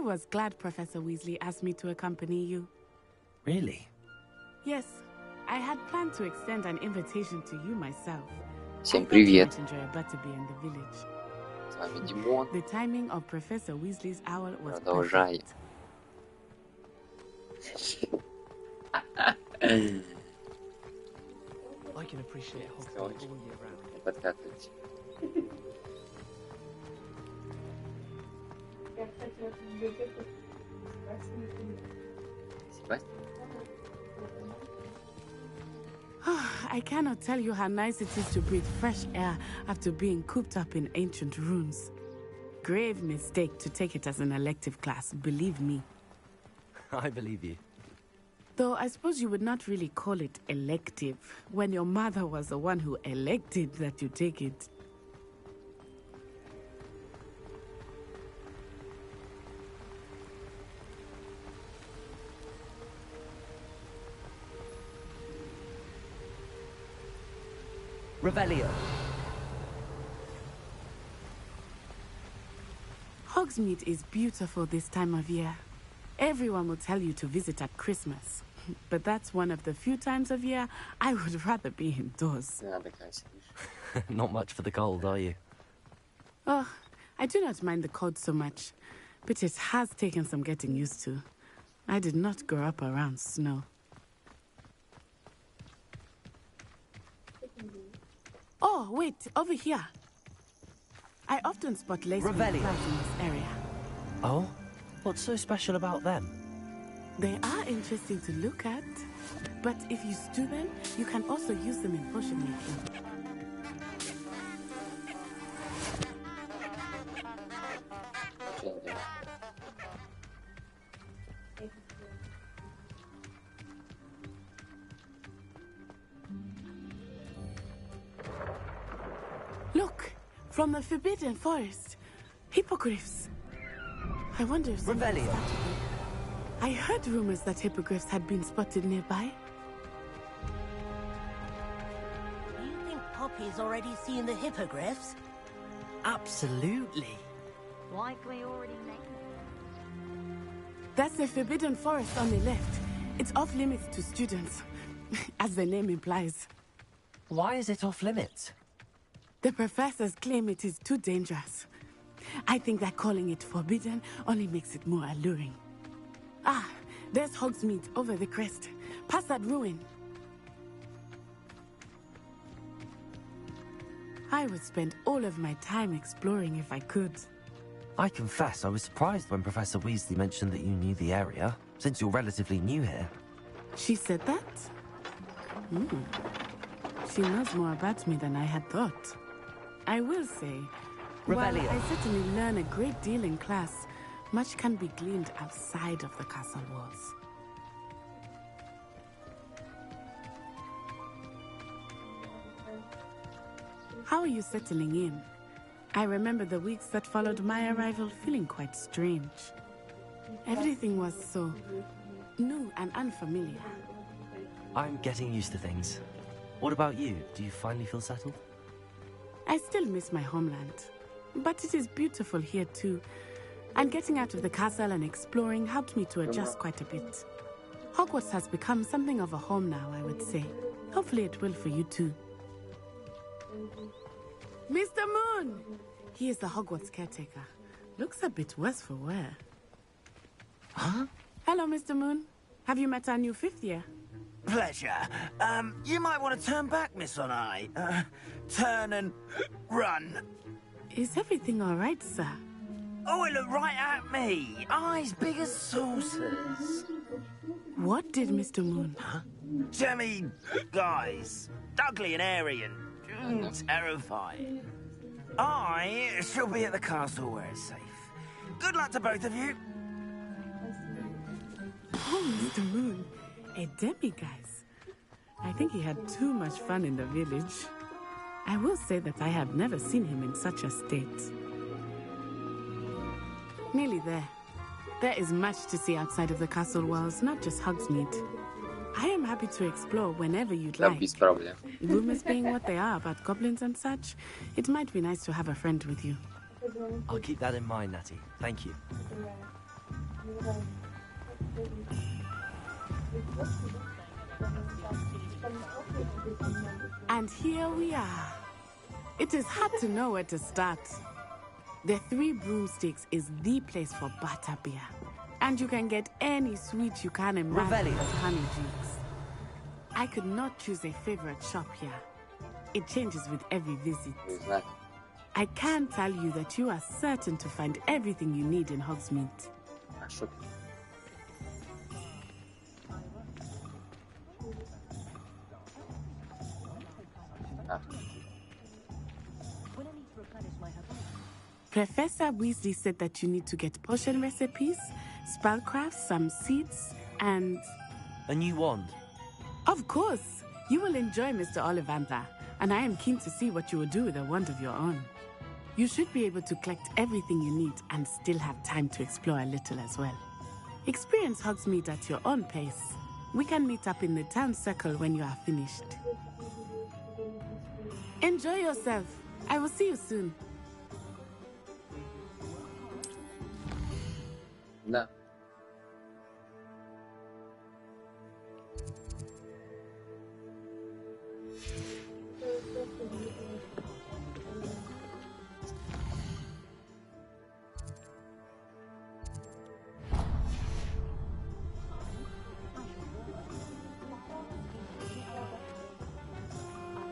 was glad Professor Weasley asked me to accompany you. Really? Yes, I had planned to extend an invitation to you myself. Всем привет. С вами Димон. The timing of Professor Weasley's owl was Продолжаем. I can appreciate Hogwarts all year round. Подкатывайте. I cannot tell you how nice it is to breathe fresh air after being cooped up in ancient ruins. Grave mistake to take it as an elective class, believe me. I believe you. Though I suppose you would not really call it elective when your mother was the one who elected that you take it. Revelio. Hogsmeade is beautiful this time of year. Everyone will tell you to visit at Christmas. But that's one of the few times of year I would rather be indoors. Not much for the cold, are you? Oh, I do not mind the cold so much, but it has taken some getting used to. I did not grow up around snow. Oh, wait, over here. I often spot lace plants in this area. Oh? What's so special about them? They are interesting to look at, but if you stew them, you can also use them in potion making. Look, from the Forbidden Forest, hippogriffs. I wonder if Revelio. I heard rumors that hippogriffs had been spotted nearby. Do you think Poppy's already seen the hippogriffs? Absolutely. Likely already named. That's the Forbidden Forest on the left. It's off limits to students, as the name implies. Why is it off limits? The professors claim it is too dangerous. I think that calling it forbidden only makes it more alluring. Ah, there's Hogsmeade over the crest. Past that ruin. I would spend all of my time exploring if I could. I confess I was surprised when Professor Weasley mentioned that you knew the area, since you're relatively new here. She said that? She knows more about me than I had thought. I will say, while I certainly learn a great deal in class, much can be gleaned outside of the castle walls. How are you settling in? I remember the weeks that followed my arrival feeling quite strange. Everything was so new and unfamiliar. I'm getting used to things. What about you? Do you finally feel settled? I still miss my homeland, but it is beautiful here too. And getting out of the castle and exploring helped me to adjust quite a bit. Hogwarts has become something of a home now, I would say. Hopefully it will for you too. Mr. Moon! He is the Hogwarts caretaker. Looks a bit worse for wear. Huh? Hello, Mr. Moon. Have you met our new fifth year? Pleasure. You might want to turn back, Miss Onai. Turn and run. Is everything all right, sir? Oh, it looked right at me. Eyes big as saucers. What did Mr. Moon? Huh? Jemmy, guys. Ugly and airy and terrifying. I shall be at the castle where it's safe. Good luck to both of you. Oh, Mr. Moon. A demiguise. I think he had too much fun in the village. I will say that I have never seen him in such a state. Nearly there. There is much to see outside of the castle walls, not just Hogsmeade. I am happy to explore whenever you'd like. Без проблем. Rumors being what they are about goblins and such, it might be nice to have a friend with you. I'll keep that in mind, Natty. Thank you. And here we are. It is hard to know where to start. The Three Broomsticks is the place for butterbeer. And you can get any sweet you can imagine at Honeydukes. I could not choose a favorite shop here. It changes with every visit. Exactly. I can tell you that you are certain to find everything you need in Hogsmeade. Actually. Professor Weasley said that you need to get potion recipes, spellcrafts, some seeds, and... A new wand. Of course! You will enjoy Mr. Ollivander, and I am keen to see what you will do with a wand of your own. You should be able to collect everything you need and still have time to explore a little as well. Experience Hogsmeade at your own pace. We can meet up in the town circle when you are finished. Enjoy yourself. I will see you soon. No.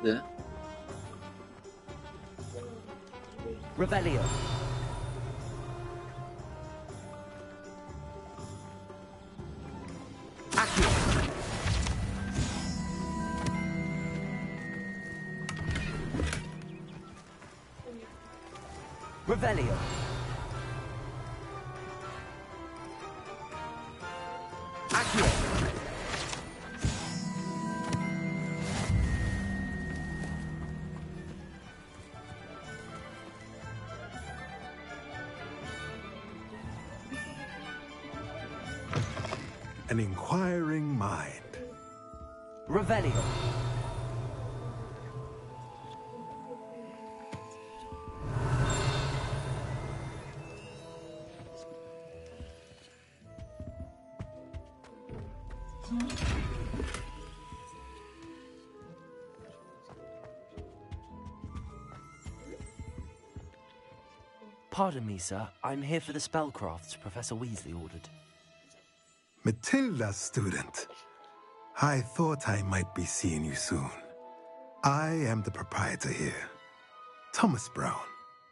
Yeah. Revelio. Accio. Revelio. Accio. An inquiring mind. Revelio. Pardon me, sir. I'm here for the spellcrafts Professor Weasley ordered. Matilda, student. I thought I might be seeing you soon. I am the proprietor here, Thomas Brown.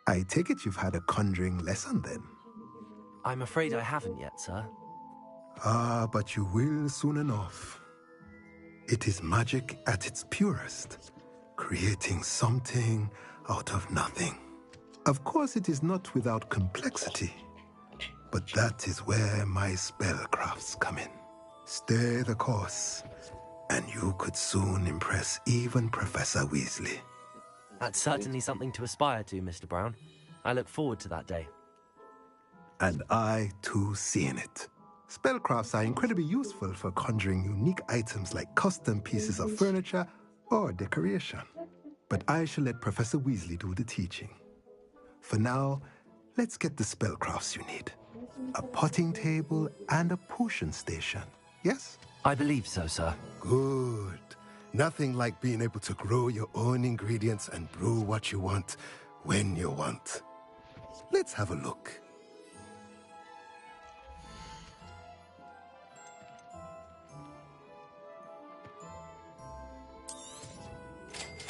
I take it you've had a conjuring lesson then? I'm afraid I haven't yet, sir. Ah, but you will soon enough. It is magic at its purest, creating something out of nothing. Of course, it is not without complexity, but that is where my spellcrafts come in. Stay the course, and you could soon impress even Professor Weasley. That's certainly something to aspire to, Mr. Brown. I look forward to that day. And I, too, seeing it. Spellcrafts are incredibly useful for conjuring unique items like custom pieces of furniture or decoration. But I shall let Professor Weasley do the teaching. For now, let's get the spellcrafts you need. A potting table and a potion station, yes? I believe so, sir. Good. Nothing like being able to grow your own ingredients and brew what you want when you want. Let's have a look.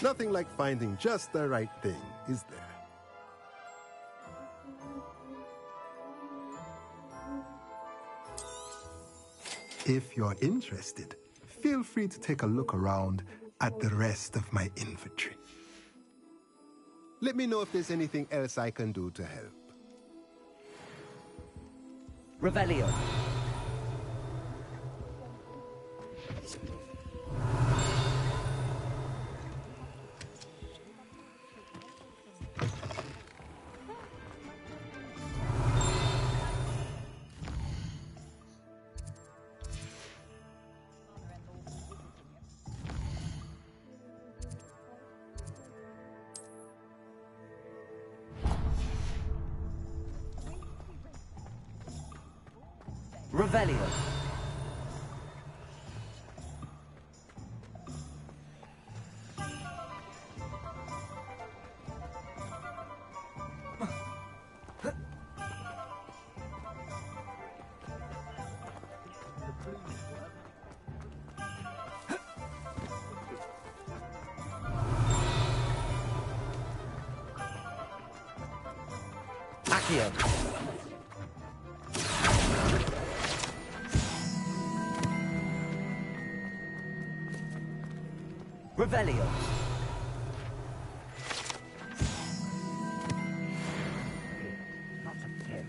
Nothing like finding just the right thing, is there? If you're interested, feel free to take a look around at the rest of my inventory. Let me know if there's anything else I can do to help. Revelio. Revelio. Accio. Revelio. Not again.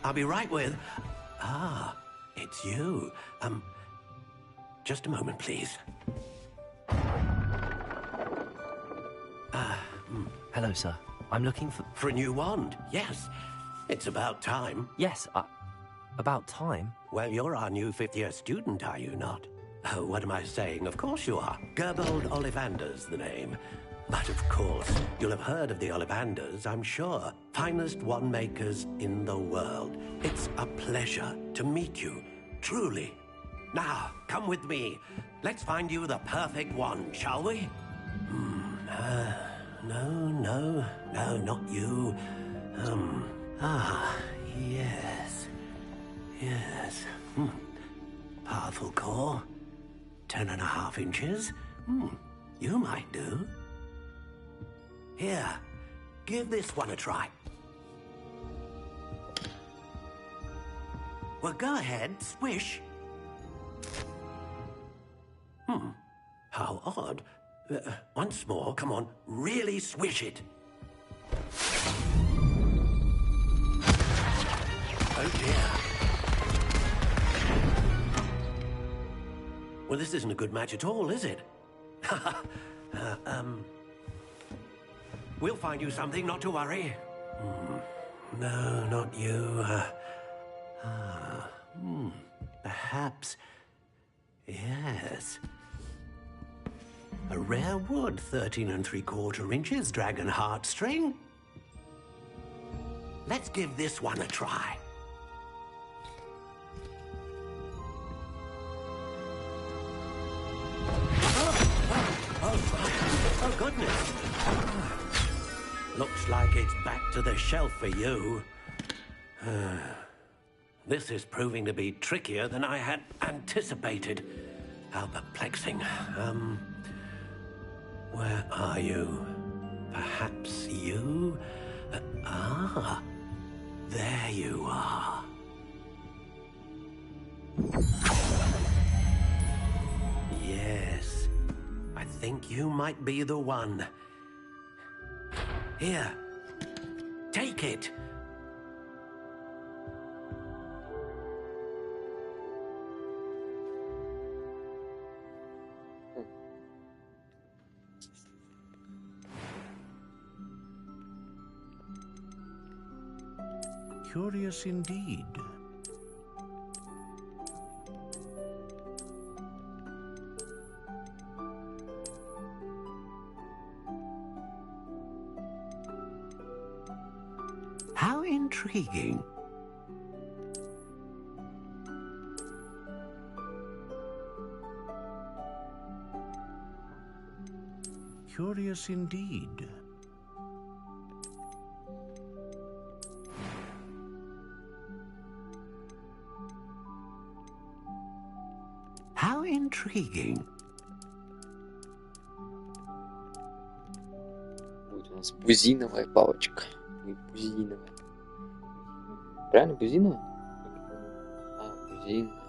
I'll be right with... Ah, it's you. Just a moment, please. Hello, sir. I'm looking for... For a new wand, yes. It's about time. Yes, about time. Well, you're our new fifth-year student, are you not? Oh, what am I saying? Of course you are. Gerbold Ollivander's the name. But of course, you'll have heard of the Ollivanders, I'm sure. Finest wand makers in the world. It's a pleasure to meet you, truly. Now, come with me. Let's find you the perfect wand, shall we? No, not you. Yes. Powerful core. 10.5 inches. You might do. Here, give this one a try. Well, go ahead, swish. How odd. Once more, come on, really swish it. Oh dear. Well, this isn't a good match at all, is it? We'll find you something, not to worry. No, not you. Perhaps... Yes. A rare wood, 13 3/4 inches, dragon heartstring. Let's give this one a try. Oh, goodness. Looks like it's back to the shelf for you. This is proving to be trickier than I had anticipated. How perplexing. Where are you? Perhaps you? There you are. Yes, I think you might be the one. Here, take it. Curious indeed. How intriguing. Curious indeed. How intriguing. Будет у нас бузиновая палочка. И бузиновая. Правильно, бузиновая? Бузиновая.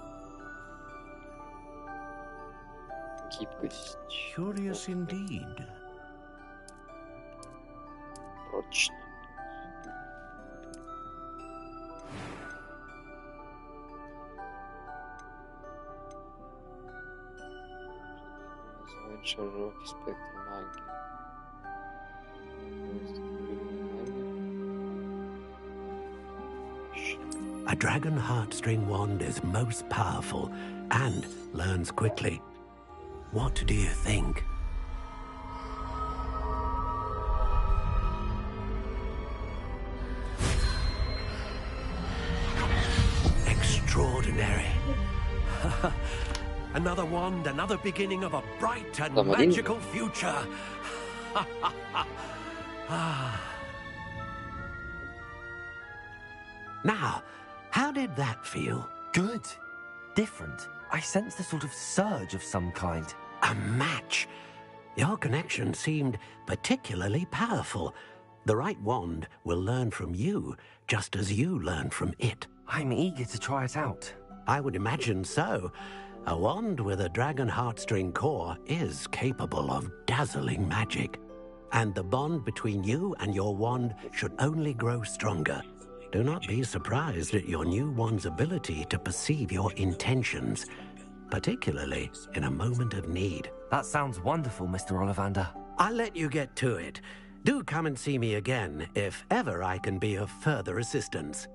Гибкость. Curious indeed. Прочно. Называют широкий спектр магии. A dragon heartstring wand is most powerful and learns quickly. What do you think? Extraordinary. Another wand, another beginning of a bright and magical future. Now, how did that feel? Good. Different. I sensed a sort of surge of some kind. A match. Your connection seemed particularly powerful. The right wand will learn from you, just as you learn from it. I'm eager to try it out. I would imagine so. A wand with a dragon heartstring core is capable of dazzling magic. And the bond between you and your wand should only grow stronger. Do not be surprised at your new wand's ability to perceive your intentions, particularly in a moment of need. That sounds wonderful, Mr. Ollivander. I'll let you get to it. Do come and see me again if ever I can be of further assistance.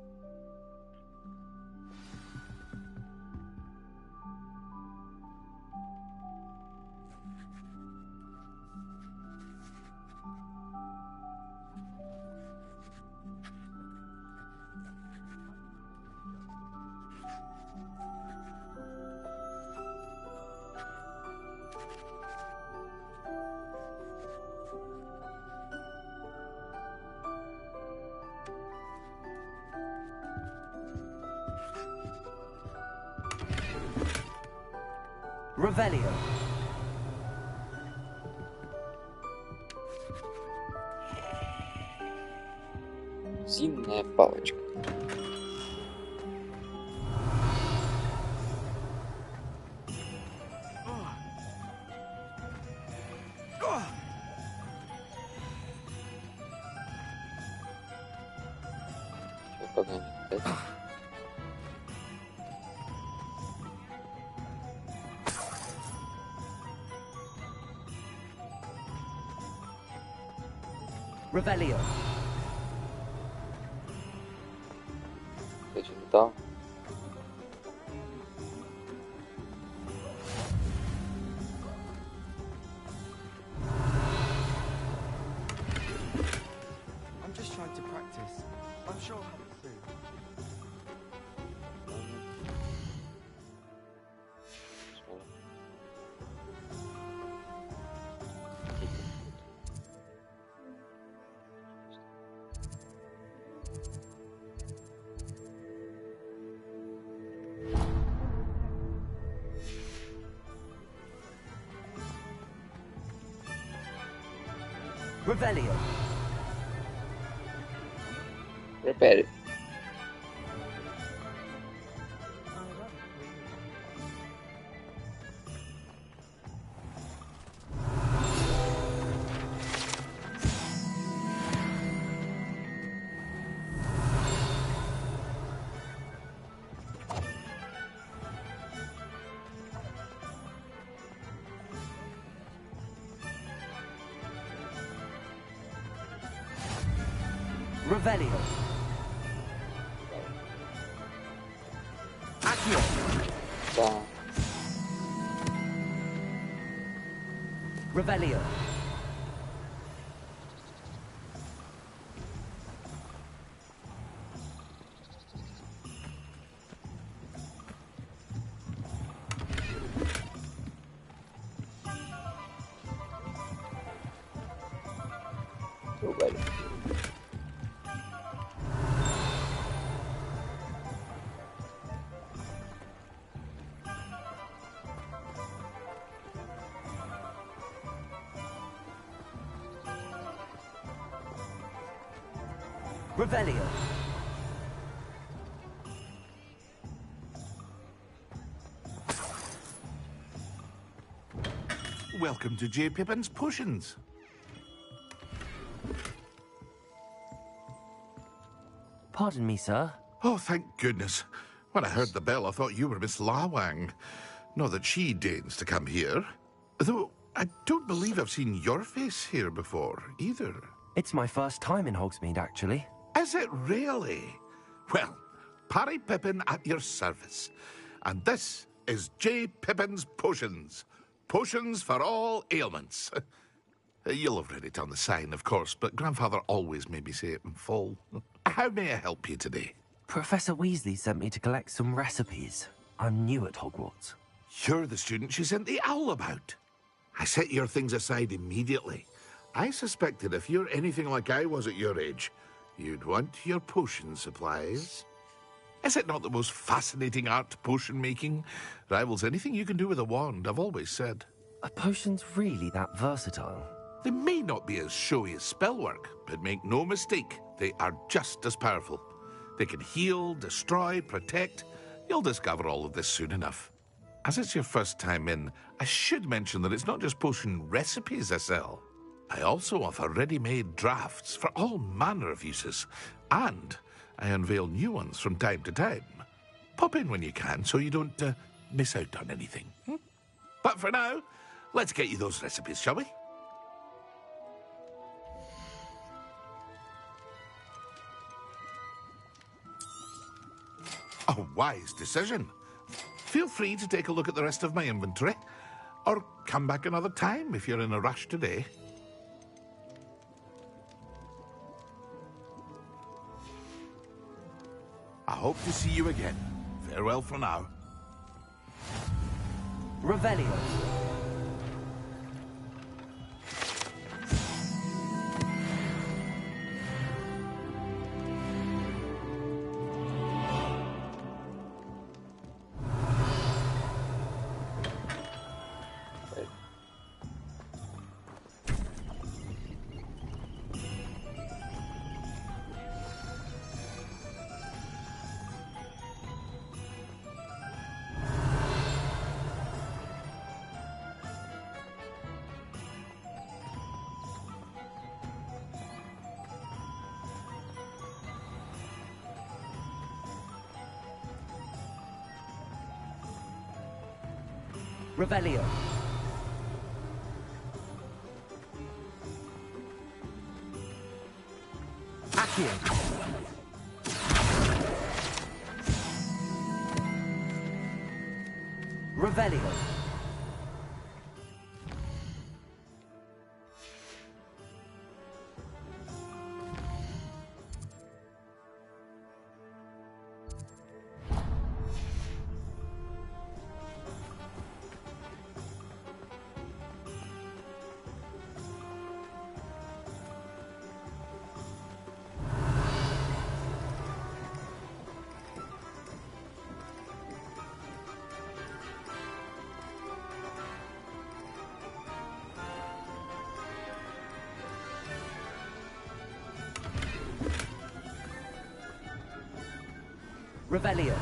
Revelio. Зимняя палочка. Что погонит опять? Revelio. Опять же металл. I'm just trying to practice. I'm sure I'll have it soon. Revelio. Prepare. Revelio. Accio. Да. Revelio. Revelio. Revelio. Welcome to J. Pippin's Potions. Pardon me, sir. Oh, thank goodness. When I heard the bell, I thought you were Miss Lawang. Not that she deigns to come here. Though I don't believe I've seen your face here before, either. It's my first time in Hogsmeade, actually. Is it really? Well, Parry Pippin at your service. And this is J. Pippin's Potions. Potions for all ailments. You'll have read it on the sign, of course, but Grandfather always made me say it in full. How may I help you today? Professor Weasley sent me to collect some recipes. I'm new at Hogwarts. You're the student she sent the owl about. I set your things aside immediately. I suspected if you're anything like I was at your age, you'd want your potion supplies. Is it not the most fascinating art, potion making? Rivals anything you can do with a wand, I've always said. Are potions really that versatile? They may not be as showy as spellwork, but make no mistake, they are just as powerful. They can heal, destroy, protect. You'll discover all of this soon enough. As it's your first time in, I should mention that it's not just potion recipes I sell. I also offer ready-made drafts for all manner of uses, and I unveil new ones from time to time. Pop in when you can so you don't miss out on anything. But for now, let's get you those recipes, shall we? A wise decision. Feel free to take a look at the rest of my inventory, or come back another time if you're in a rush today. I hope to see you again. Farewell for now. Revelio. Revelio. Accio. Revelio. Revelio.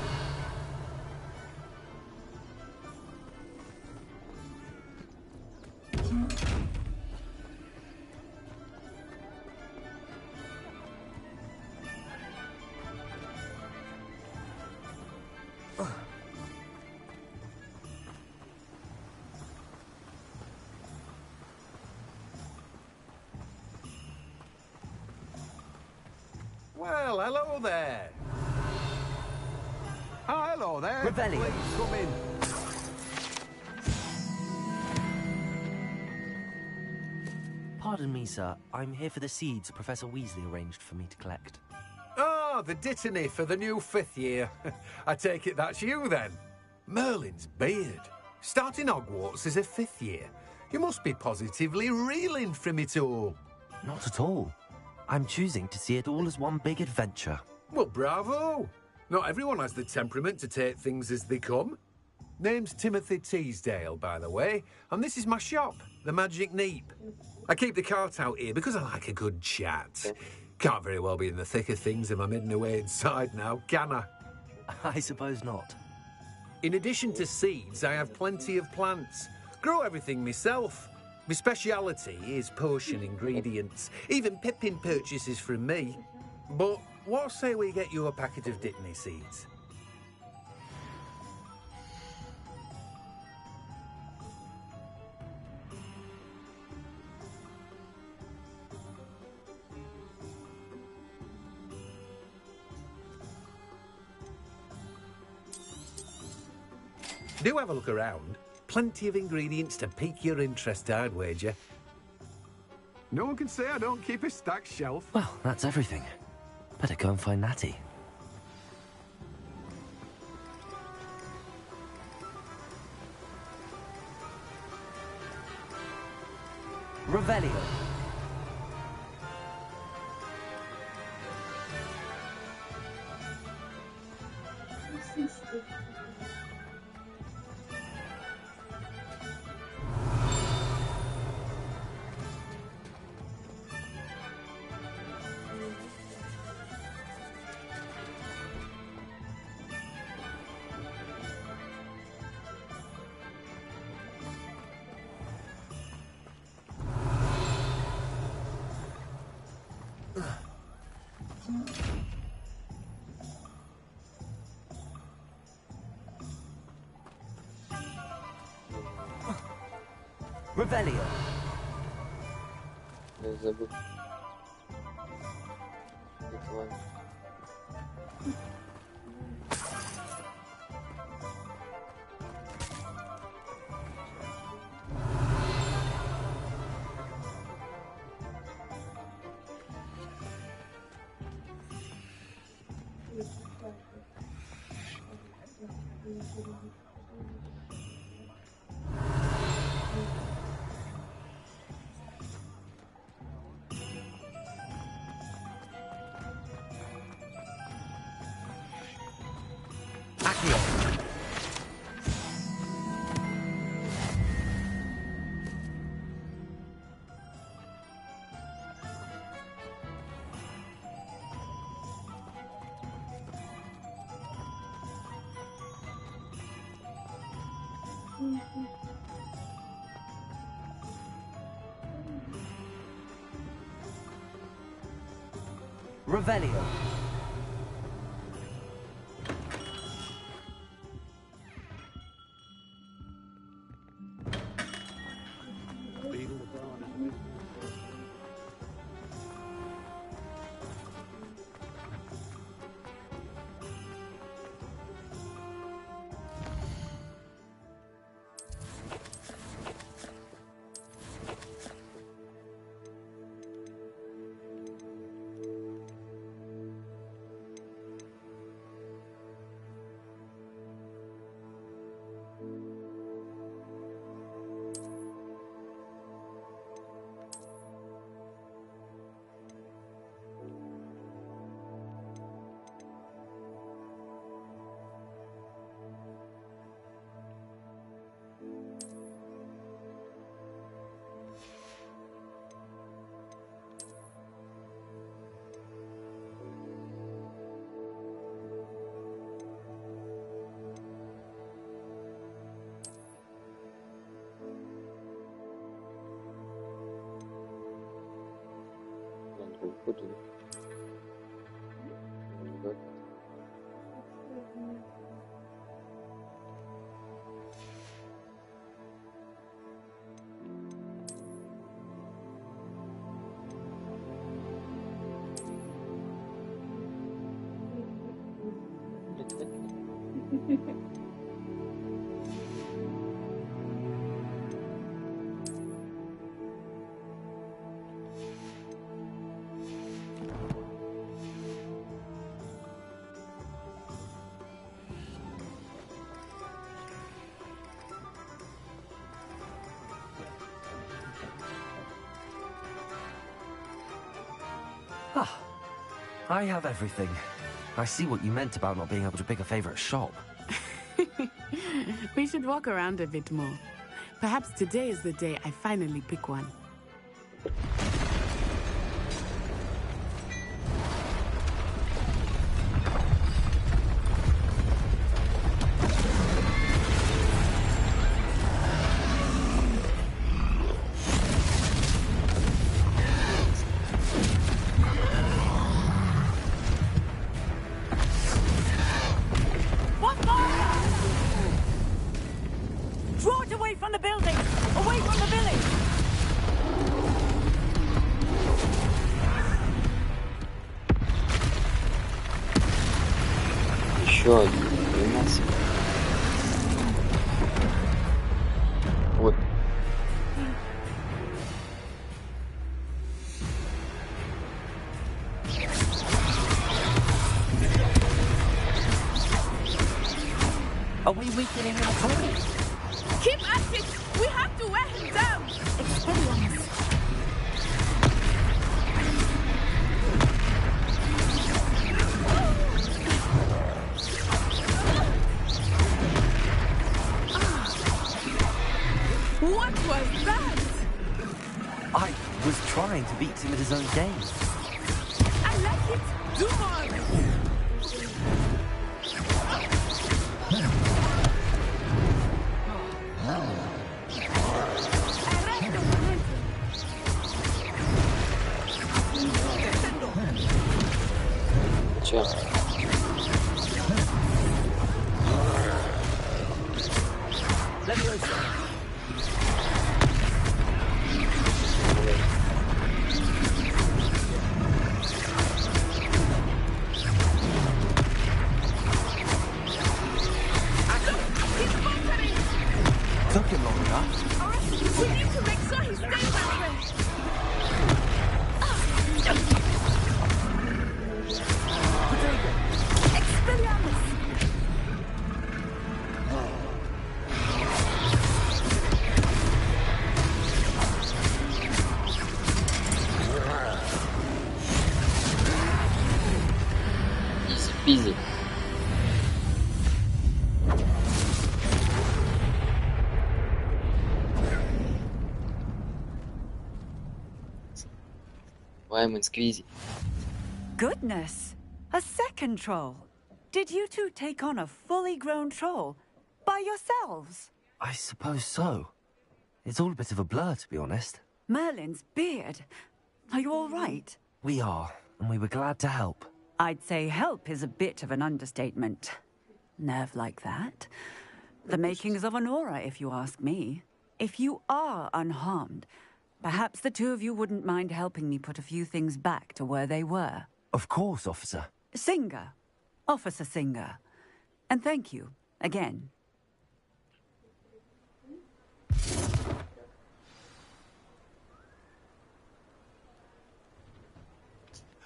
Well, hello there. Oh, hello there. Revelio. Please come in. Pardon me, sir. I'm here for the seeds Professor Weasley arranged for me to collect. Oh, the dittany for the new 5th year. I take it that's you, then. Merlin's beard. Starting Hogwarts as a 5th year. You must be positively reeling from it all. Not at all. I'm choosing to see it all as one big adventure. Well, bravo. Not everyone has the temperament to take things as they come. Name's Timothy Teasdale, by the way, and this is my shop, the Magic Neep. I keep the cart out here because I like a good chat. Can't very well be in the thick of things if I'm hidden away inside now, can I? I suppose not. In addition to seeds, I have plenty of plants. Grow everything myself. My speciality is potion ingredients. Even Pippin purchases from me. But what say we get you a packet of dittany seeds? Do have a look around. Plenty of ingredients to pique your interest, I'd wager. No one can say I don't keep a stacked shelf. Well, that's everything. Better go and find Natty. Revelio. Revelio. Я забыл. БИТВА. Revelio. Буду. Ah, I have everything. I see what you meant about not being able to pick a favorite shop. We should walk around a bit more. Perhaps today is the day I finally pick one. Еще один. 12. Are we weakening him at all? Keep at it! We have to wear him down! Expelliarmus. What was that? I was trying to beat him at his own game. I like it. Do more. Чё? Took him long enough. We need to make sure he stays that way. Expelliarmus. Easy peasy. Lemon squeezy. Goodness! A second troll! Did you two take on a fully grown troll? By yourselves? I suppose so. It's all a bit of a blur, to be honest. Merlin's beard. Are you all right? We are, and we were glad to help. I'd say help is a bit of an understatement. Nerve like that. The makings of an aura, if you ask me. If you are unharmed, perhaps the two of you wouldn't mind helping me put a few things back to where they were. Of course, officer. Singer. Officer Singer. And thank you, again.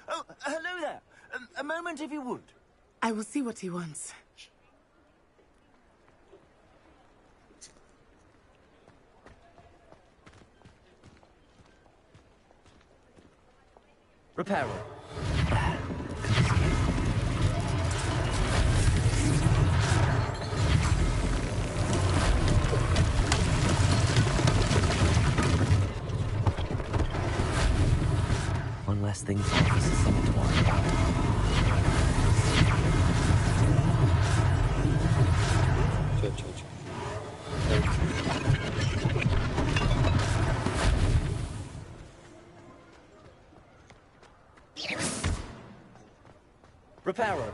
Oh, hello there. A moment, if you would. I will see what he wants. Repairer. One less thing to office is something to worry about. Repairer.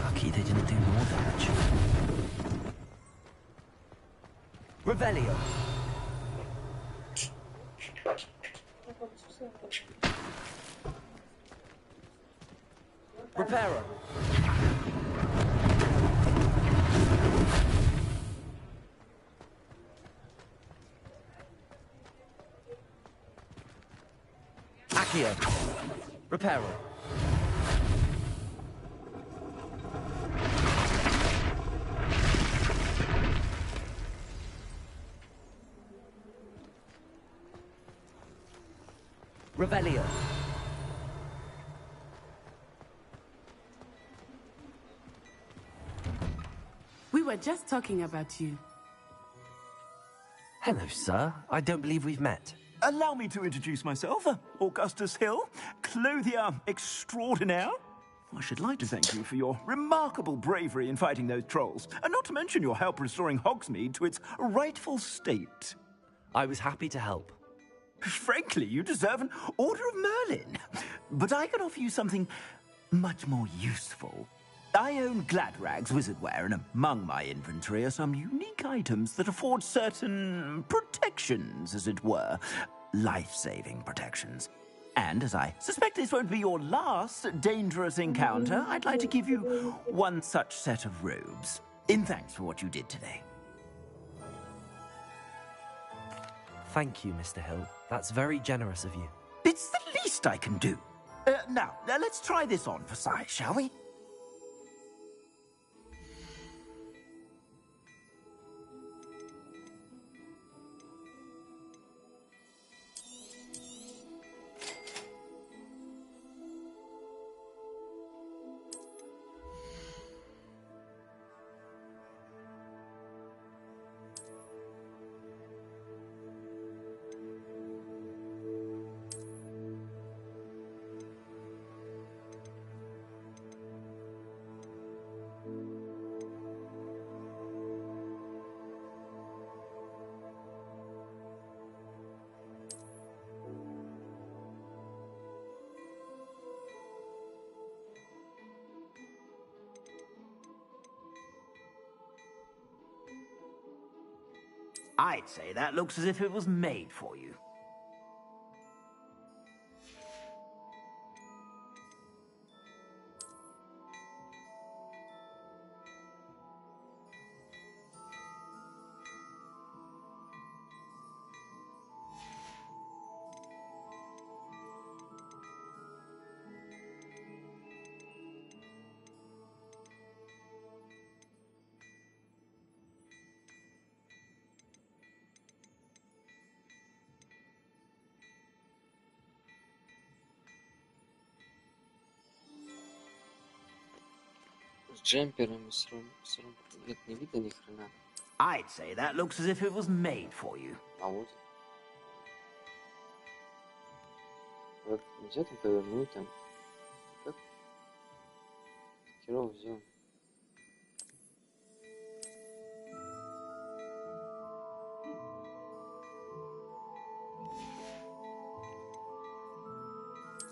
Lucky they didn't do more damage. Revelio. Repairer. Accio. Repairer. Revelio. We were just talking about you. Hello, sir. I don't believe we've met. Allow me to introduce myself, Augustus Hill, clothier extraordinaire. I should like to thank you for your remarkable bravery in fighting those trolls, and not to mention your help restoring Hogsmeade to its rightful state. I was happy to help. Frankly, you deserve an Order of Merlin. But I can offer you something much more useful. I own Gladrag's wizardware, and among my inventory are some unique items that afford certain protections, as it were. Life-saving protections. And as I suspect this won't be your last dangerous encounter, I'd like to give you one such set of robes, in thanks for what you did today. Thank you, Mr. Hill. That's very generous of you. It's the least I can do. Now, let's try this on for size, shall we? I'd say that looks as if it was made for you. С джемперами, нет, не видно ни хрена. I'd say that looks as if it was made for you. А вот. Вот нельзя там повернуть там. Как? Херово сделано.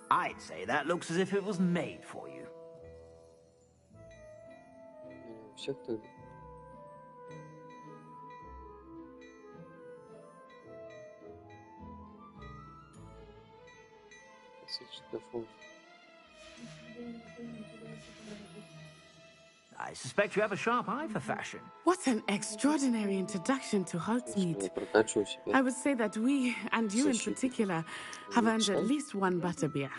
I'd say that looks as if it was made for you. Все кто. I suspect you have a sharp eye for fashion. What an extraordinary introduction to Hogsmeade. I would say that we, and you in particular, have earned at least one butterbeer.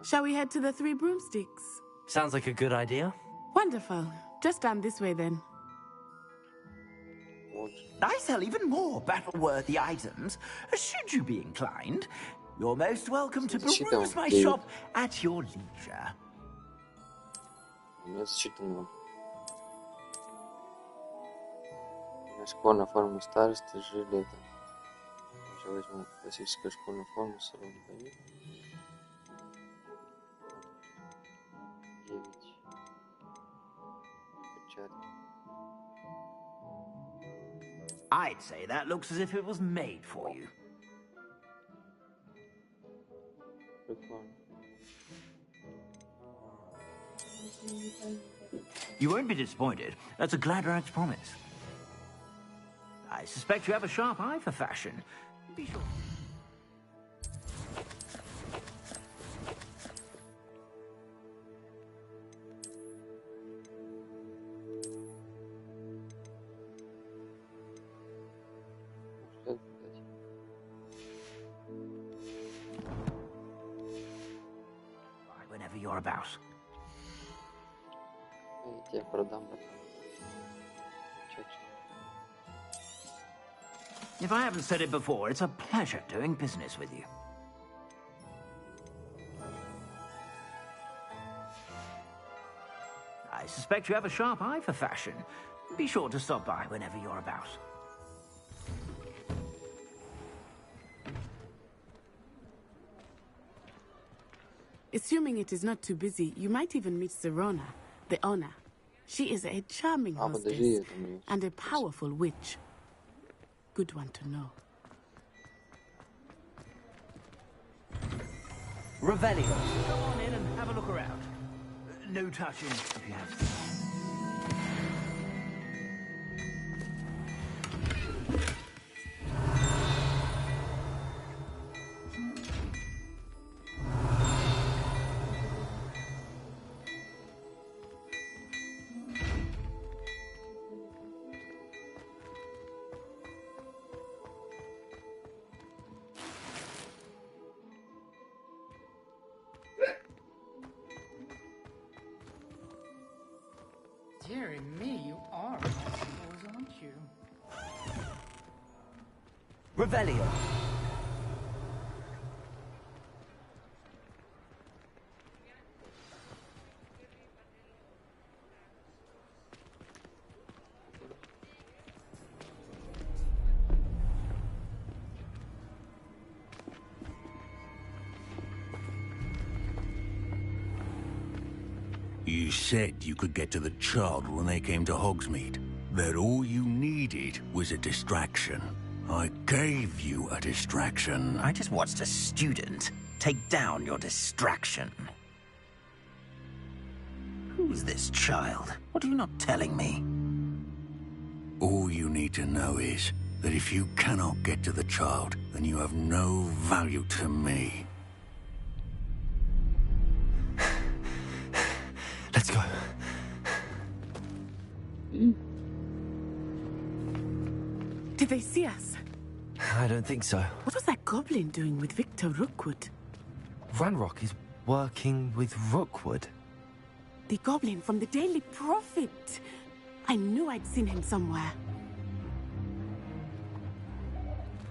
Shall we head to the Three Broomsticks? Sounds like a good idea. Wonderful. Just down this way then. I sell even more battle-worthy items. Should you be inclined, you're most welcome to peruse my shop at your leisure. У меня засчитано. Школьная форма старосты, жилета. Сейчас возьму классическую школьную форму с ровной боей. 9. Перчатки. I'd say that looks as if it was made for you. You won't be disappointed. That's a Gladrag's promise. I suspect you have a sharp eye for fashion. Be sure. Whenever you're about. Я продам, братан. If I haven't said it before, it's a pleasure doing business with you. I suspect you have a sharp eye for fashion. Be sure to stop by whenever you're about. Assuming it is not too busy, you might even meet Zerona, the owner. She is a charming hostess and a powerful witch. Good one to know. Revelio. Come on in and have a look around. No touching if you have to. Dearie me, you are assholes, aren't you? Revelio. You said you could get to the child when they came to Hogsmeade. That all you needed was a distraction. I gave you a distraction. I just watched a student take down your distraction. Who's this child? What are you not telling me? All you need to know is, that if you cannot get to the child, then you have no value to me. Let's go. Did they see us? I don't think so. What was that goblin doing with Victor Rookwood? Ranrock is working with Rookwood. The goblin from the Daily Prophet. I knew I'd seen him somewhere.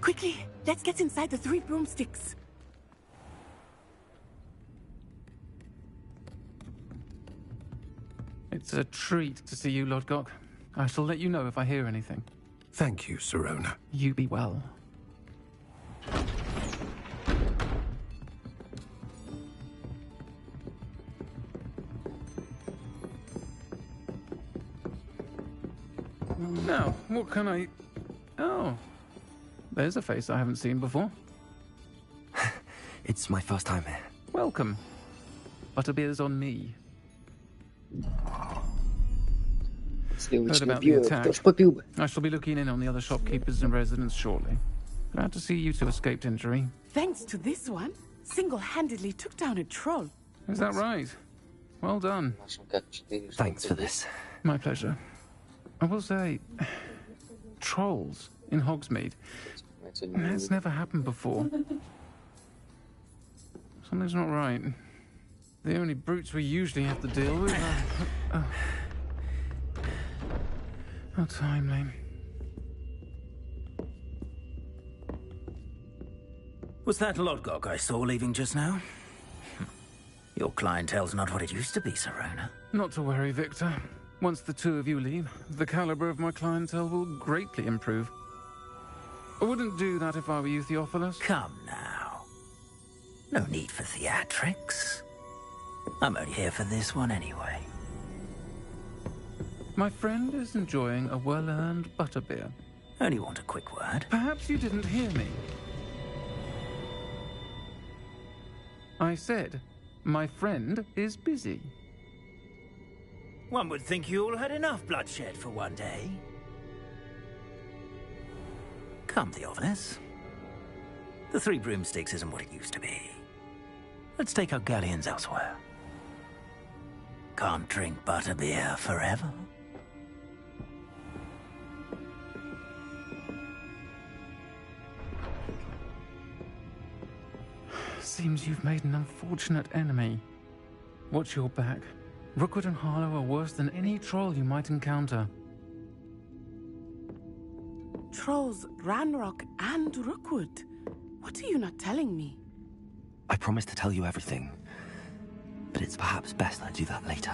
Quickly, let's get inside the 3 broomsticks. It's a treat to see you, Lodgok. I shall let you know if I hear anything. Thank you, Sirona. You be well. Now, what can I... Oh, there's a face I haven't seen before. It's my first time here. Welcome. Butterbeer's on me. Heard about the attack. I shall be looking in on the other shopkeepers and residents shortly. Glad to see you two escaped injury. Thanks to this one, single-handedly took down a troll. Is that right? Well done. Thanks for this. My pleasure. I will say, trolls in Hogsmeade. That's never happened before. Something's not right. The only brutes we usually have to deal with are... How timely. Was that Lodgok I saw leaving just now? Your clientele's not what it used to be, Sirona. Not to worry, Victor. Once the 2 of you leave, the caliber of my clientele will greatly improve. I wouldn't do that if I were you, Theophilus. Come now. No need for theatrics. I'm only here for this one anyway. My friend is enjoying a well-earned butterbeer. Only want a quick word. Perhaps you didn't hear me. I said, my friend is busy. One would think you all had enough bloodshed for one day. Come, Theophilus. The 3 broomsticks isn't what it used to be. Let's take our galleons elsewhere. Can't drink butterbeer forever. Seems you've made an unfortunate enemy. Watch your back. Rookwood and Harlow are worse than any troll you might encounter. Trolls, Ranrock, and Rookwood. What are you not telling me? I promise to tell you everything, but it's perhaps best I do that later.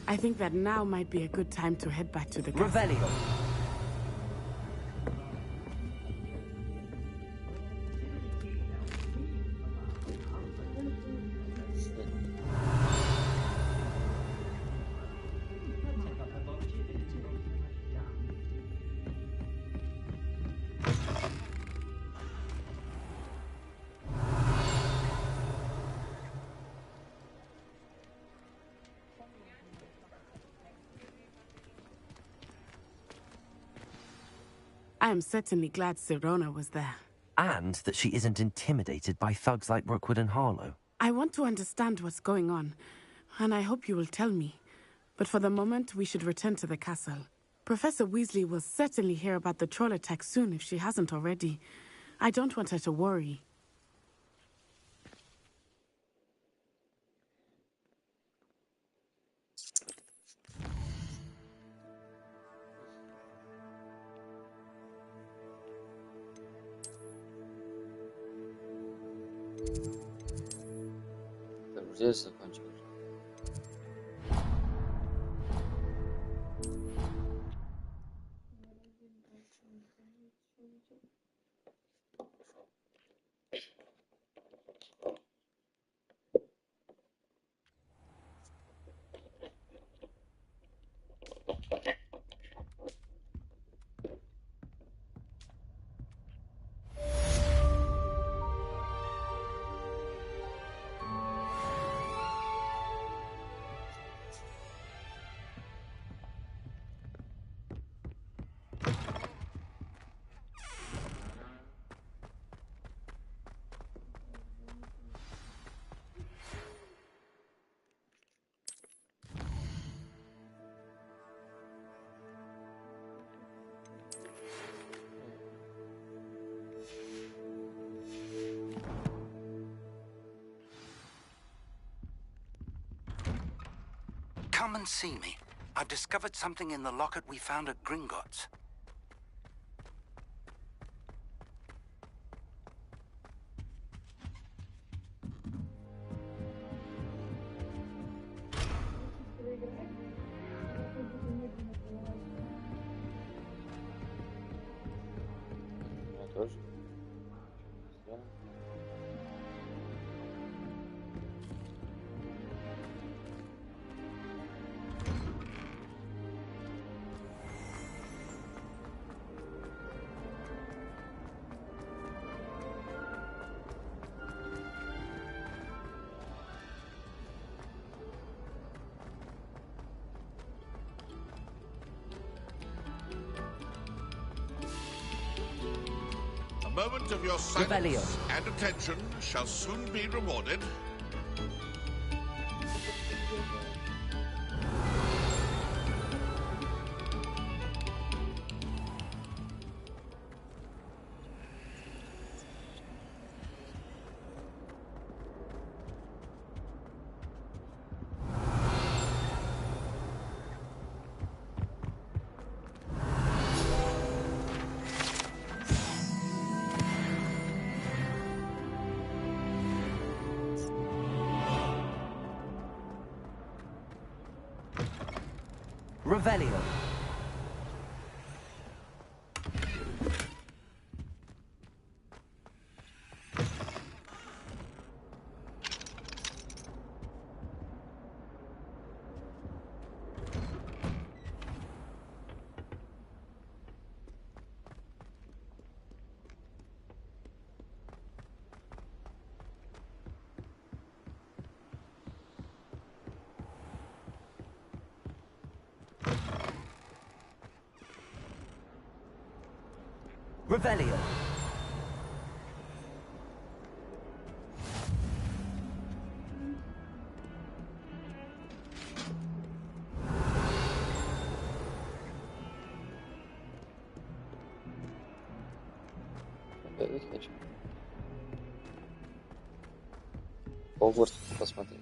I think that now might be a good time to head back to the castle. Revelio. I am certainly glad Sirona was there. And that she isn't intimidated by thugs like Rookwood and Harlow. I want to understand what's going on, and I hope you will tell me. But for the moment, we should return to the castle. Professor Weasley will certainly hear about the troll attack soon if she hasn't already. I don't want her to worry. Здесь закончилось. Come and see me. I've discovered something in the locket we found at Gringotts. Тоже. A moment of your silence and attention shall soon be rewarded. Revelio. Revelio. Бегать хочу. Хогвартс посмотреть.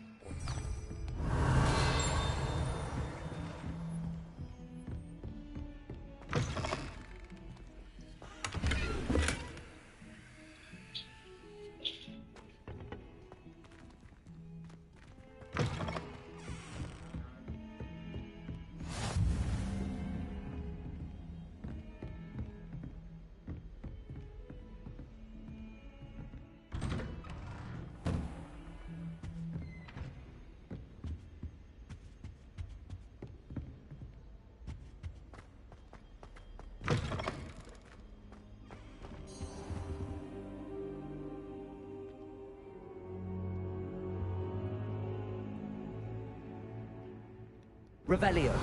Revelio.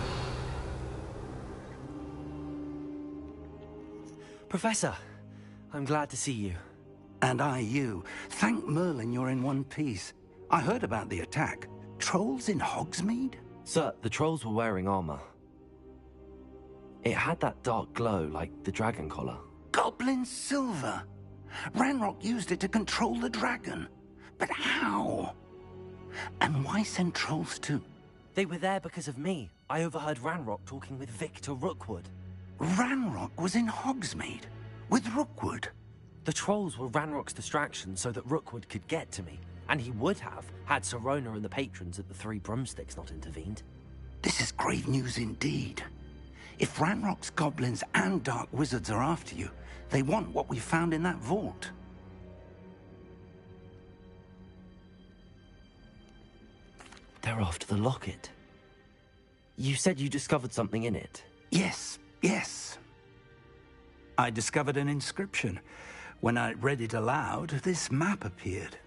Professor, I'm glad to see you. And I you. Thank Merlin you're in one piece. I heard about the attack. Trolls in Hogsmeade? Sir, the trolls were wearing armor. It had that dark glow like the dragon collar. Goblin silver. Ranrock used it to control the dragon. But how? And why send trolls to... They were there because of me. I overheard Ranrock talking with Victor Rookwood. Ranrock was in Hogsmeade? With Rookwood? The trolls were Ranrock's distraction so that Rookwood could get to me. And he would have, had Sirona and the patrons at the Three Broomsticks not intervened. This is grave news indeed. If Ranrock's goblins and dark wizards are after you, they want what we found in that vault. They're after the locket. You said you discovered something in it. Yes, yes. I discovered an inscription. When I read it aloud, this map appeared.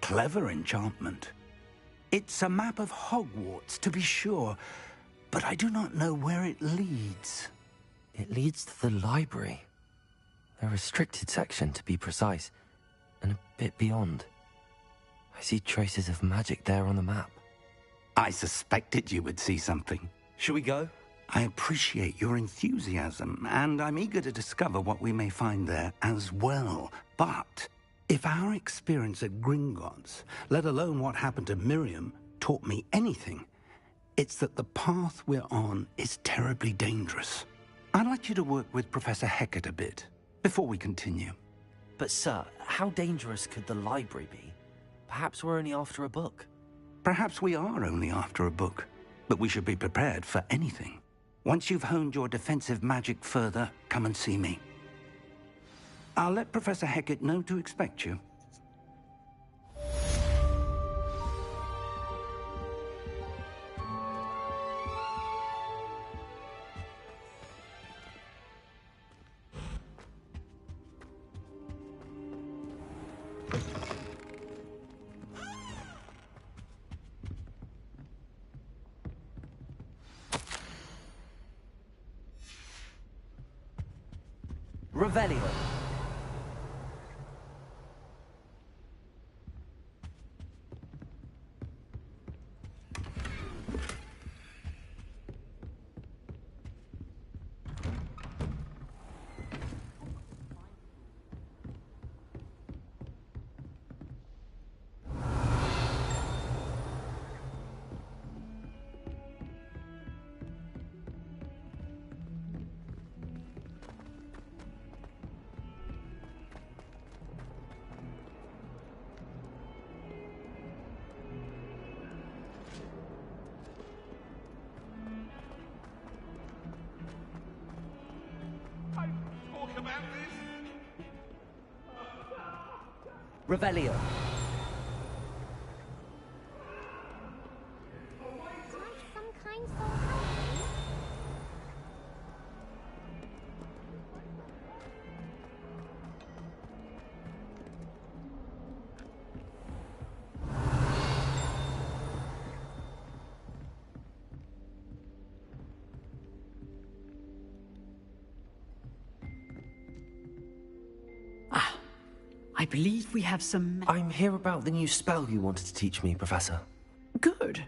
Clever enchantment. It's a map of Hogwarts, to be sure, but I do not know where it leads. It leads to the library. A restricted section, to be precise, and a bit beyond. I see traces of magic there on the map. I suspected you would see something. Shall we go? I appreciate your enthusiasm, and I'm eager to discover what we may find there as well. But if our experience at Gringotts, let alone what happened to Miriam, taught me anything, It's that the path we're on is terribly dangerous. I'd like you to work with Professor Hecat a bit before we continue. But, sir, how dangerous could the library be? Perhaps we're only after a book. Perhaps we are only after a book, but we should be prepared for anything. Once you've honed your defensive magic further, come and see me. I'll let Professor Hecat know to expect you. Revelio. Revelio. I believe we have some... I'm here about the new spell you wanted to teach me, Professor. Good.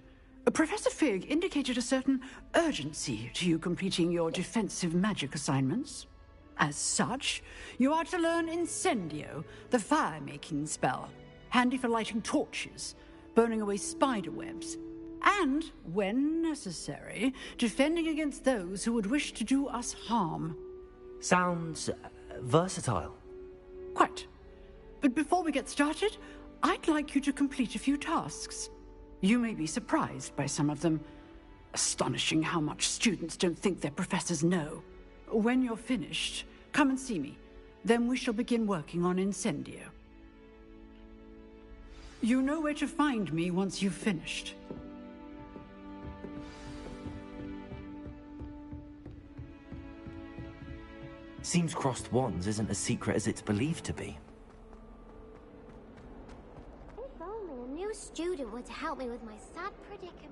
Professor Fig indicated a certain urgency to you completing your defensive magic assignments. As such, you are to learn Incendio, the fire-making spell, handy for lighting torches, burning away spider webs, and, when necessary, defending against those who would wish to do us harm. Sounds versatile. Quite. But before we get started, I'd like you to complete a few tasks. You may be surprised by some of them. Astonishing how much students don't think their professors know. When you're finished, come and see me. Then we shall begin working on Incendio. You know where to find me once you've finished. Seems crossed wands isn't as secret as it's believed to be. If only a new student would help me with my sad predicament.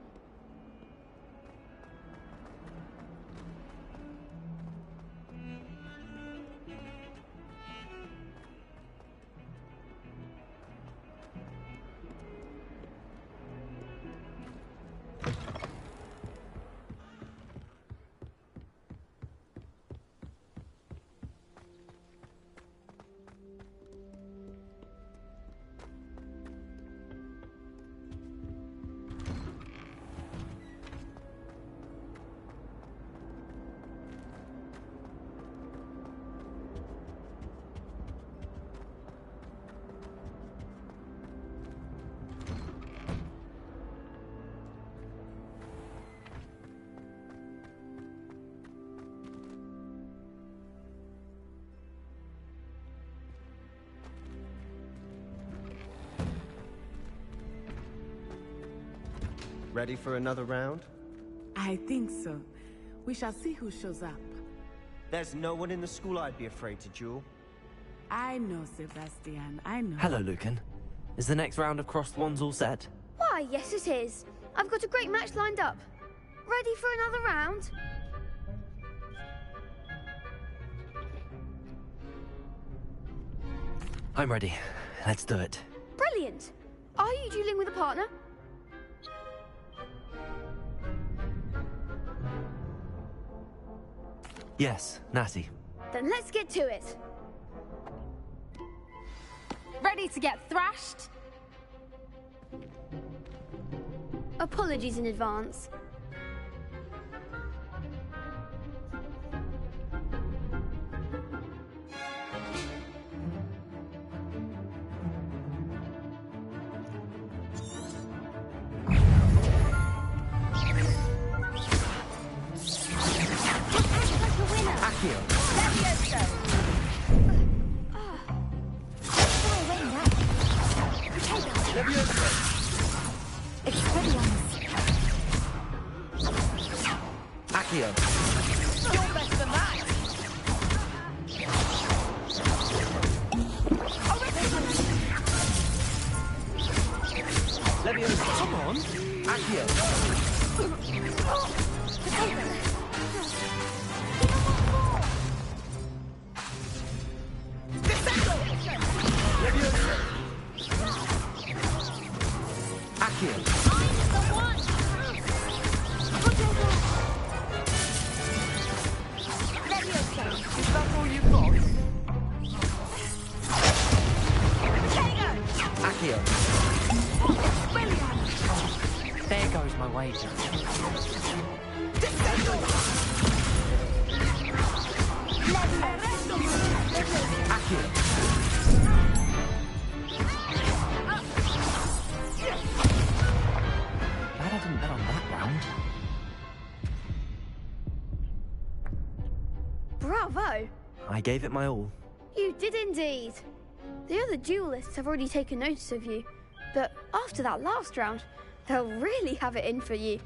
Ready for another round? I think so. We shall see who shows up. There's no one in the school I'd be afraid to duel. I know, Sebastian. I know. Hello, Lucan. Is the next round of crossed wands all set? Why, yes it is. I've got a great match lined up. Ready for another round? I'm ready. Let's do it. Brilliant. Are you dueling with a partner? Yes, Natty. Then let's get to it. Ready to get thrashed? Apologies in advance. Accio. You're better than that. Leviosa. Come on. Accio. Leviosa. Accio. Is that all you've got? Accio. There goes my wager. Accio. Glad I didn't bet on that round. Bravo! I gave it my all. You did indeed. The other duelists have already taken notice of you, but after that last round, they'll really have it in for you.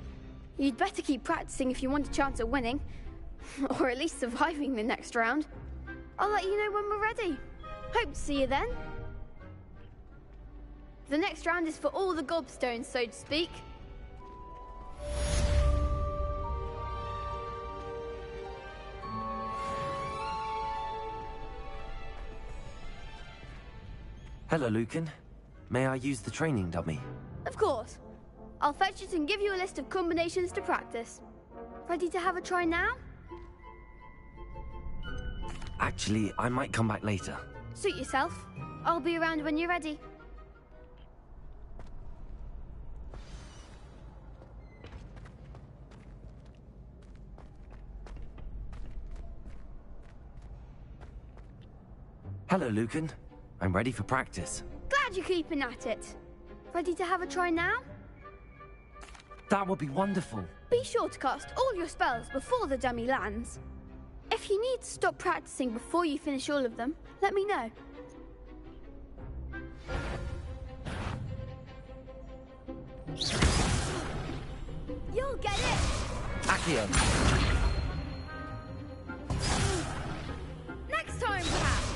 You'd better keep practicing if you want a chance at winning, or at least surviving the next round. I'll let you know when we're ready. Hope to see you then. The next round is for all the gobstones, so to speak. Hello, Lucan. May I use the training dummy? Of course. I'll fetch it and give you a list of combinations to practice. Ready to have a try now? Actually, I might come back later. Suit yourself. I'll be around when you're ready. Hello, Lucan. I'm ready for practice. Glad you're keeping at it. Ready to have a try now? That would be wonderful. Be sure to cast all your spells before the dummy lands. If you need to stop practicing before you finish all of them, let me know. You'll get it! Accio. Next time, perhaps!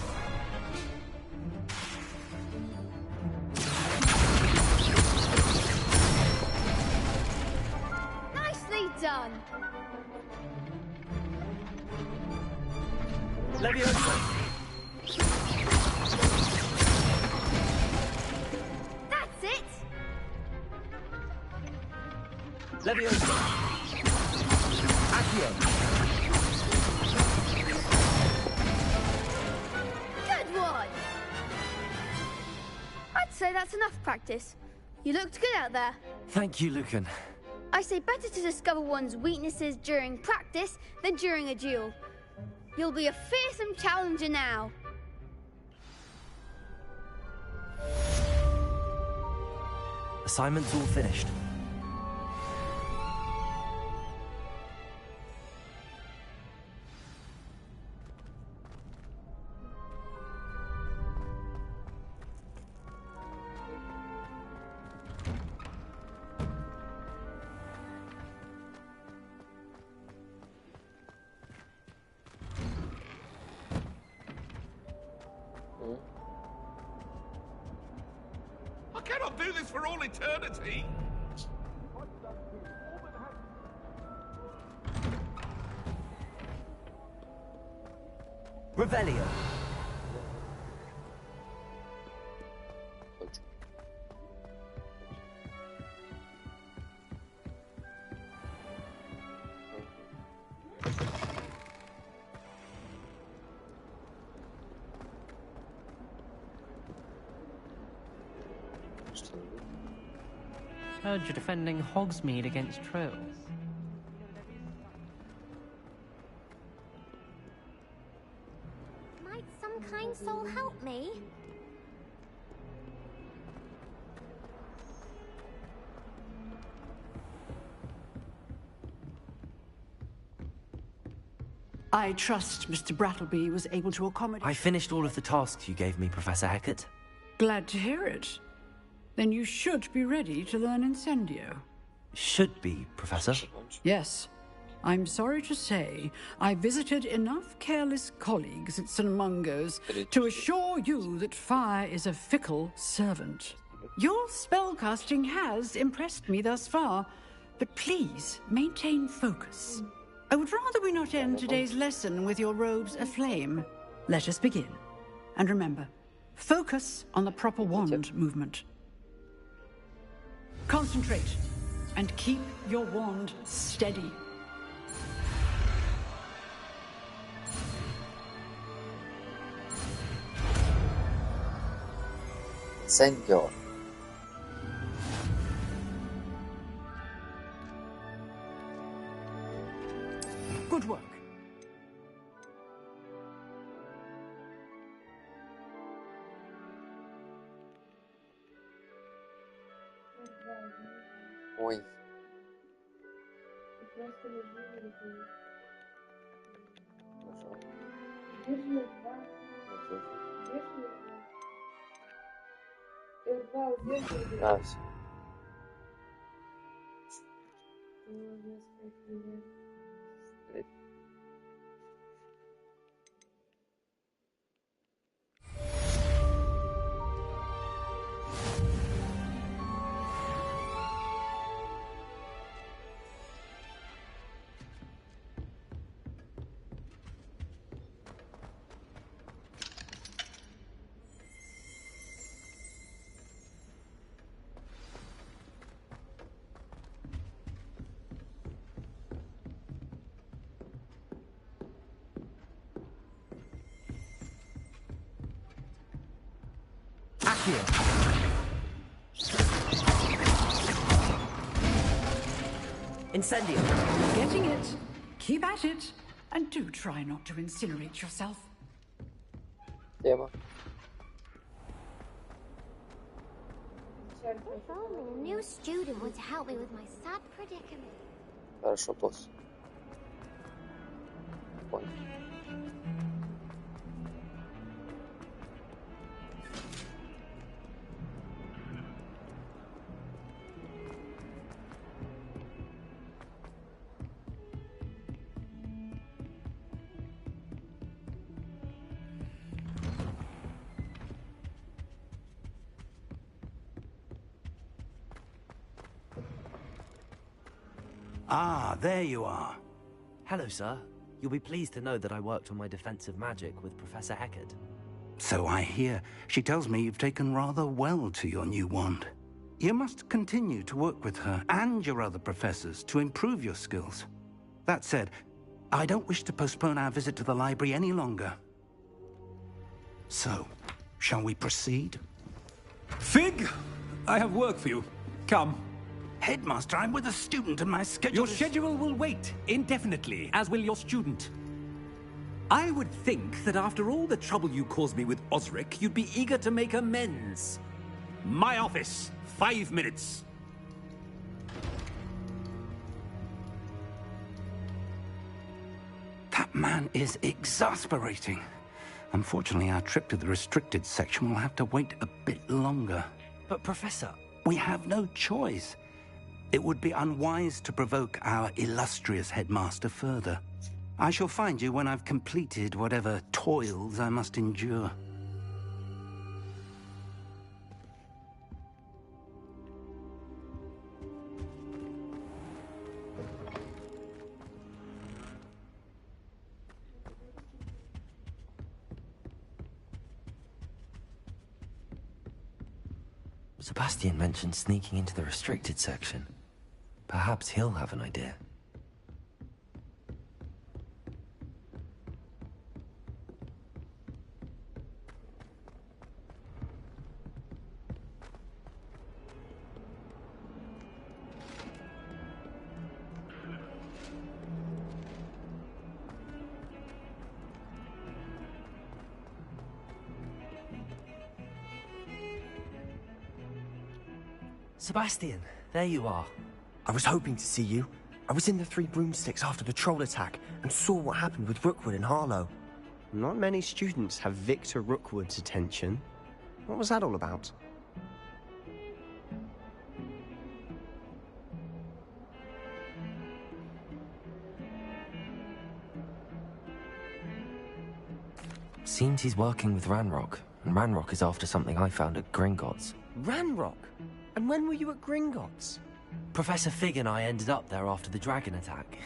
Nicely done! Leviosa. That's it! Leviosa. Accio. Good one! I'd say that's enough practice. You looked good out there. Thank you, Lucan. I say better to discover one's weaknesses during practice than during a duel. You'll be a fearsome challenger now. Assignment's all finished. I cannot do this for all eternity. Revelio. Heard you're defending Hogsmeade against trolls. Might some kind soul help me? I trust Mr. Brattleby was able to accommodate... I finished all of the tasks you gave me, Professor Hecat. Glad to hear it. then you should be ready to learn Incendio. Should be, Professor. Yes. I'm sorry to say, I visited enough careless colleagues at St. Mungo's to assure you that fire is a fickle servant. Your spellcasting has impressed me thus far, but please maintain focus. I would rather we not end today's lesson with your robes aflame. Let us begin. And remember, focus on the proper wand movement. Concentrate and keep your wand steady. Senor. Good work. Ой. Раз. Incendio. Getting it. Keep at it. And do try not to incinerate yourself. Тема. If only a new student would help me with my sad predicament. Хорошо, босс. Понял. Ah, there you are. Hello, sir. You'll be pleased to know that I worked on my defensive magic with Professor Eckert. So I hear. She tells me you've taken rather well to your new wand. You must continue to work with her and your other professors to improve your skills. That said, I don't wish to postpone our visit to the library any longer. So, shall we proceed? Fig! I have work for you. Come. Headmaster, I'm with a student and my schedule Your schedule will wait indefinitely, as will your student. I would think that after all the trouble you caused me with Osric, you'd be eager to make amends. My office, 5 minutes. That man is exasperating. Unfortunately, our trip to the restricted section will have to wait a bit longer. But, Professor... We have no choice. It would be unwise to provoke our illustrious headmaster further. I shall find you when I've completed whatever toils I must endure. Sebastian mentioned sneaking into the restricted section. Perhaps he'll have an idea. Sebastian, there you are. I was hoping to see you. I was in the Three Broomsticks after the troll attack and saw what happened with Rookwood and Harlow. Not many students have Victor Rookwood's attention. What was that all about? Seems he's working with Ranrock, and Ranrock is after something I found at Gringotts. Ranrock? And when were you at Gringotts? Professor Fig and I ended up there after the dragon attack.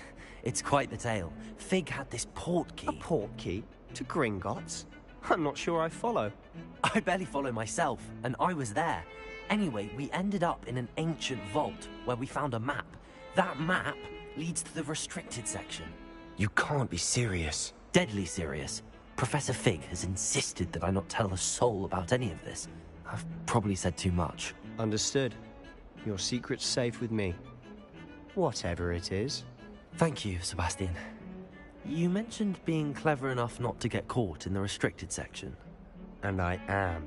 It's quite the tale. Fig had this port key. A port key? To Gringotts? I'm not sure I follow. I barely follow myself, and I was there. Anyway, we ended up in an ancient vault where we found a map. That map leads to the restricted section. You can't be serious. Deadly serious. Professor Fig has insisted that I not tell a soul about any of this. I've probably said too much. Understood. Your secret's safe with me. Whatever it is. Thank you, Sebastian. You mentioned being clever enough not to get caught in the restricted section. And I am.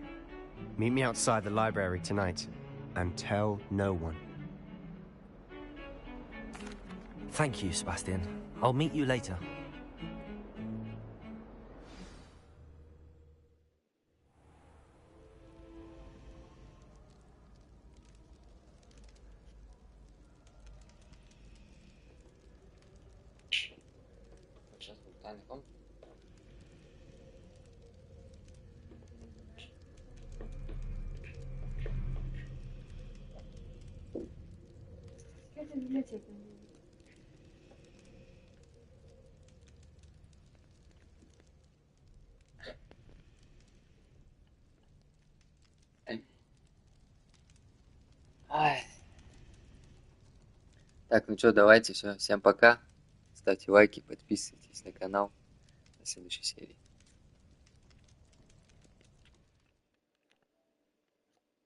Meet me outside the library tonight, and tell no one. Thank you, Sebastian. I'll meet you later. Так, ну что, давайте, все. Всем пока. Ставьте лайки, подписывайтесь на канал. До следующей серии.